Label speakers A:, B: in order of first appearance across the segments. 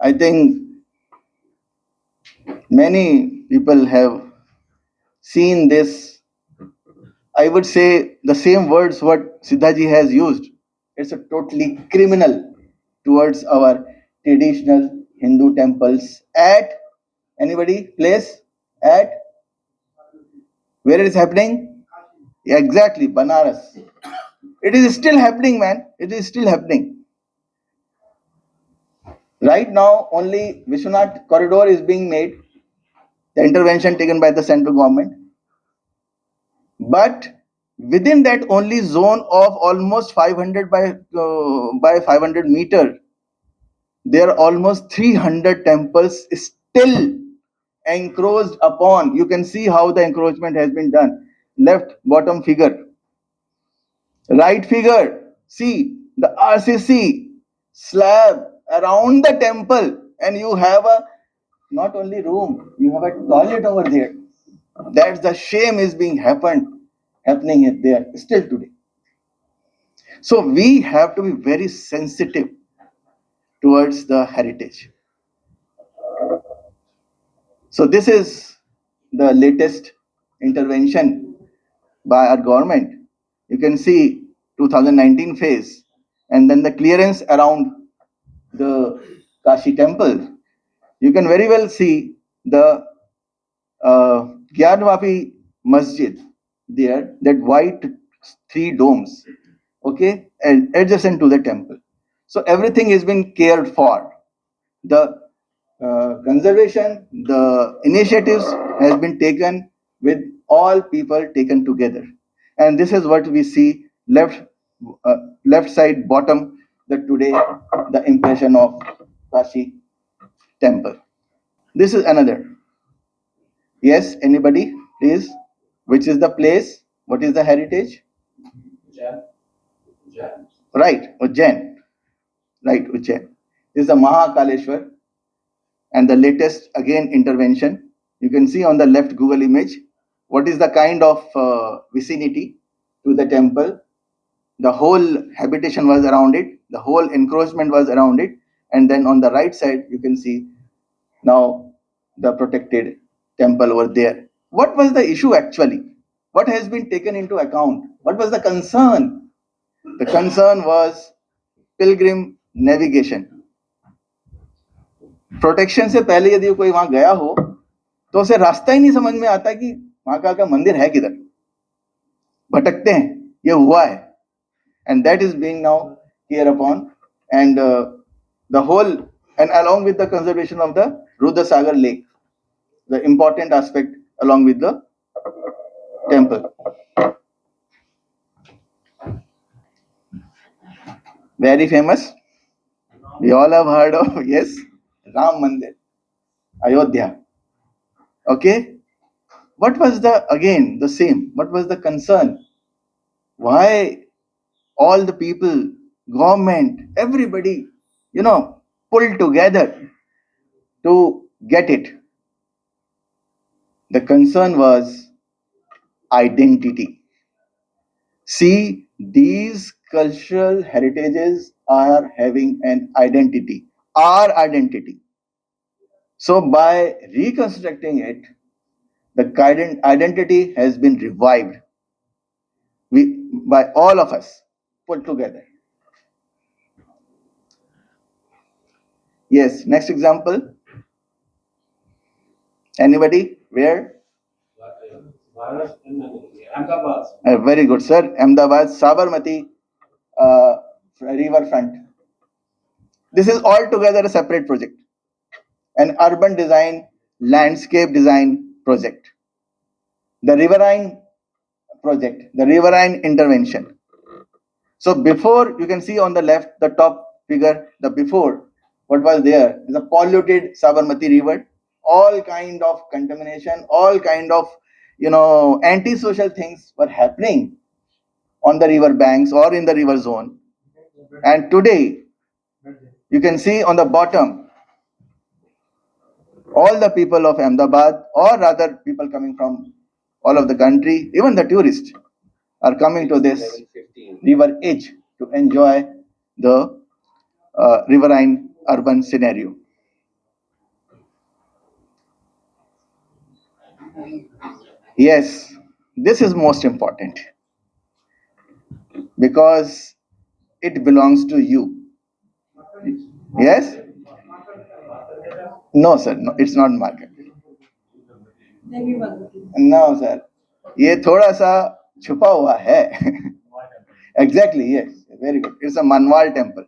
A: I think many people have seen this. I would say the same words what Siddhaji has used. It's a totally criminal towards our traditional Hindu temples at anybody place at where it is happening? Yeah, exactly, Banaras. It is still happening, man. It is still happening. Right now, only Vishwanath corridor is being made, the intervention taken by the central government. But within that only zone of almost 500 by 500 meter, there are almost 300 temples still encroached upon. You can see how the encroachment has been done. Left bottom figure, right figure. See the RCC slab around the temple, and you have a not only room, you have a toilet over there. That's the shame is being happening there still today. So we have to be very sensitive towards the heritage. So this is the latest intervention by our government. You can see 2019 phase, and then the clearance around the Kashi temple. You can very well see the Gyadwapi Masjid there, that white three domes, okay, and adjacent to the temple. So everything has been cared for. The conservation, the initiatives has been taken with all people taken together, and this is what we see uh, left side bottom. That today the impression of Kashi temple. This is another. Yes, anybody, please. Which is the place? What is the heritage? Right, Ujjain. Right, Ujjain. This is the Mahakaleshwar, and the latest again intervention. You can see on the left Google image what is the kind of vicinity to the temple. The whole habitation was around it, the whole encroachment was around it, and then on the right side you can see now the protected temple over there. What was the issue actually? What has been taken into account? What was the concern? The concern was pilgrim navigation. Protection से पहले यदि कोई वहां गया हो तो उसे रास्ता ही नहीं समझ में आता कि महाकाल का मंदिर है किधर, भटकते हैं. ये हुआ है, and that is being now here upon, and the whole, and along with the conservation of the Rudra lake, the important aspect along with the temple. Very famous. We all have heard of, yes, Ram Mandir, Ayodhya. Okay. What was the, again, the same? What was the concern? Why all the people, government, everybody, pulled together to get it? The concern was identity. See, these cultural heritages are having an identity, our identity. So by reconstructing it, the identity has been revived. By all of us put together. Yes, next example. Anybody? Where? Very good, sir. Ahmedabad, Sabarmati riverfront. This is altogether a separate project, an urban design, landscape design project. The riverine project, the riverine intervention. So before, you can see on the left, the top figure, the before, what was there is a polluted Sabarmati river, all kind of contamination, all kind of antisocial things were happening on the river banks or in the river zone. And today, you can see on the bottom, all the people of Ahmedabad, or rather people coming from all of the country, even the tourists, are coming to this river edge to enjoy the riverine urban scenario. Yes, this is most important because it belongs to you. Yes? No, sir. No, it's not market. No, sir. ये थोड़ा सा छुपा हुआ है. Exactly, yes. Very good. It's a Manwal temple.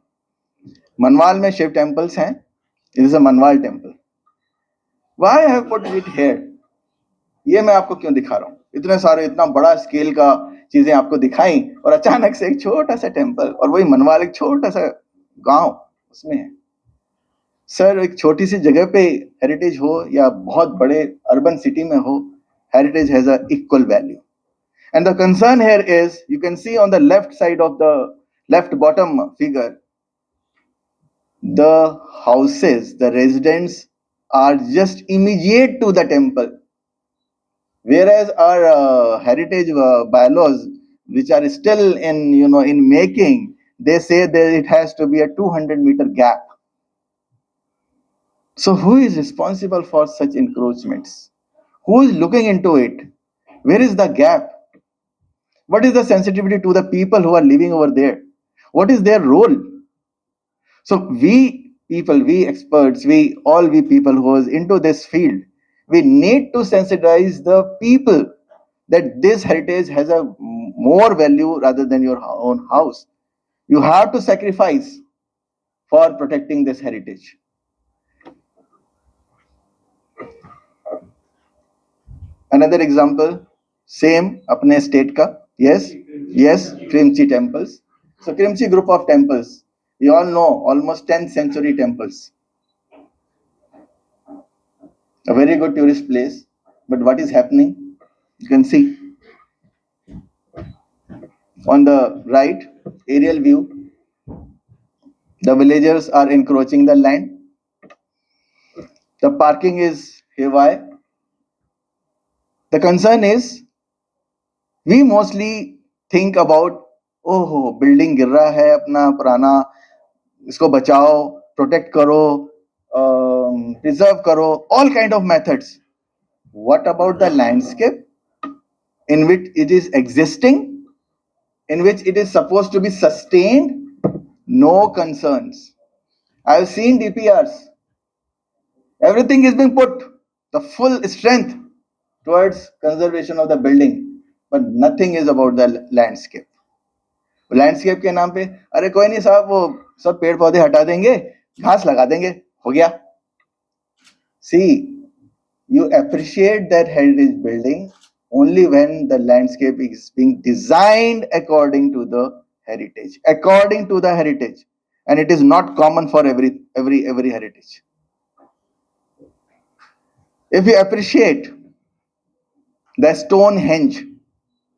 A: Manwal में Shiv temples हैं. It is a Manwal temple. Why I have put it here? ये मैं आपको क्यों दिखा रहा हूँ? इतने सारे इतना बड़ा स्केल का चीजें आपको दिखाई और अचानक से एक छोटा सा टेम्पल और वही मनवाल एक छोटा सा गांव उसमें है. सर एक छोटी सी जगह पे हेरिटेज हो या बहुत बड़े अर्बन सिटी में हो, heritage has a equal value. And the concern here is, you can see on the left side of the left bottom figure, the houses, the residents are just immediate to the temple. Whereas our heritage bylaws, which are still in making, they say that it has to be a 200-meter gap. So who is responsible for such encroachments? Who is looking into it? Where is the gap? What is the sensitivity to the people who are living over there? What is their role? So we people, we experts, we people who is into this field, we need to sensitize the people that this heritage has a more value rather than your own house. You have to sacrifice for protecting this heritage. Another example, same अपने state का, yes, Krimchi temples. So Krimchi group of temples, we all know almost 10th century temples. A very good tourist place. But what is happening? You can see on the right aerial view, the villagers are encroaching the land. The parking is haywire. The concern is we mostly think about, oh, building गिर रहा है अपना पुराना, इसको बचाओ, protect करो, preserve करो, all kind of methods. What about the landscape in which it is existing, in which it is supposed to be sustained? No concerns. I have seen DPRs. Everything is being put the full strength towards conservation of the building, but nothing is about the landscape. Landscape के नाम पे अरे कोई नहीं साहब, वो सब पेड़ पौधे हटा देंगे, घास लगा देंगे, हो गया. See, you appreciate that heritage building only when the landscape is being designed according to the heritage, and it is not common for every heritage. If you appreciate the Stonehenge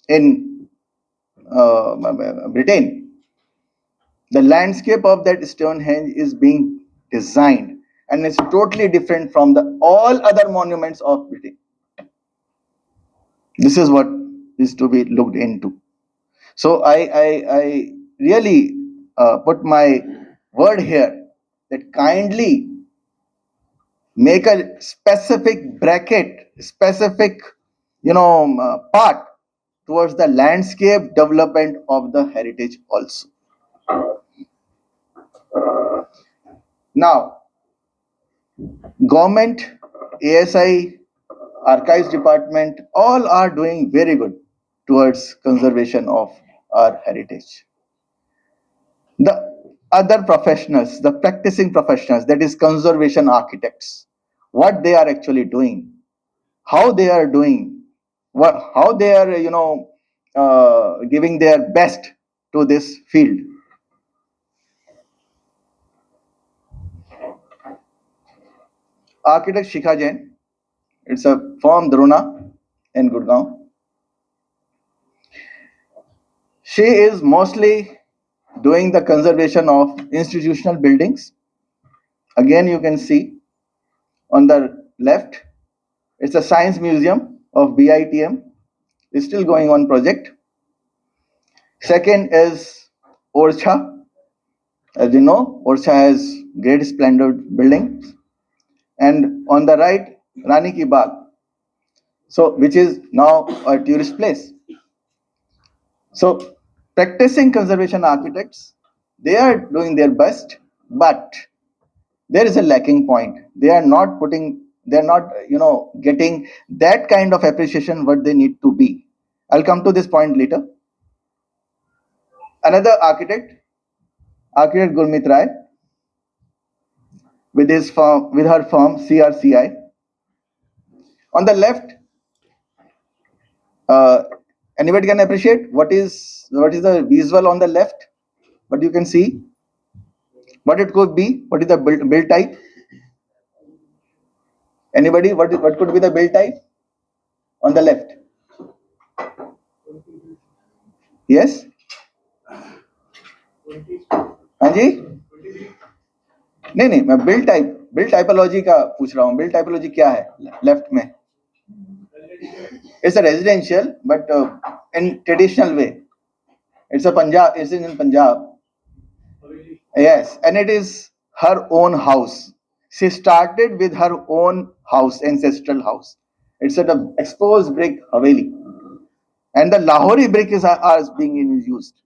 A: in Britain, the landscape of that Stonehenge is being designed and it's totally different from the all other monuments of Britain. This is what is to be looked into. So I really put my word here that kindly make a specific bracket, specific part towards the landscape development of the heritage also. Now, government, ASI, archives department, all are doing very good towards conservation of our heritage. The other professionals, the practicing professionals, that is conservation architects, what they are actually doing, how they are doing, how they are giving their best to this field. Architect Shikha Jain, it's a firm Drona in Gurgaon. She is mostly doing the conservation of institutional buildings. Again, you can see on the left, it's a science museum of BITM. It's still going on project. Second is Orcha. As you know, Orcha has great splendid buildings. And on the right, Rani Ki Bagh. So which is now a tourist place. So practicing conservation architects, they are doing their best, but there is a lacking point. They're not, getting that kind of appreciation what they need to be. I'll come to this point later. Another architect Gurmeet Rai, with her firm CRCI. On the left, uh, anybody can appreciate what is the visual on the left? What you can see? What it could be? What is the build type? Anybody? What could be the build type on the left? Yes? हाँ जी? नहीं नहीं, मैं build typology का पूछ रहा हूँ. Build typology क्या है लेफ्ट में? It's a residential, but in traditional way. It's a Punjab. It's in Punjab. Yes, and it is her own house. She started with her own house, ancestral house. It's an exposed brick Haveli, and the Lahori brick is being used.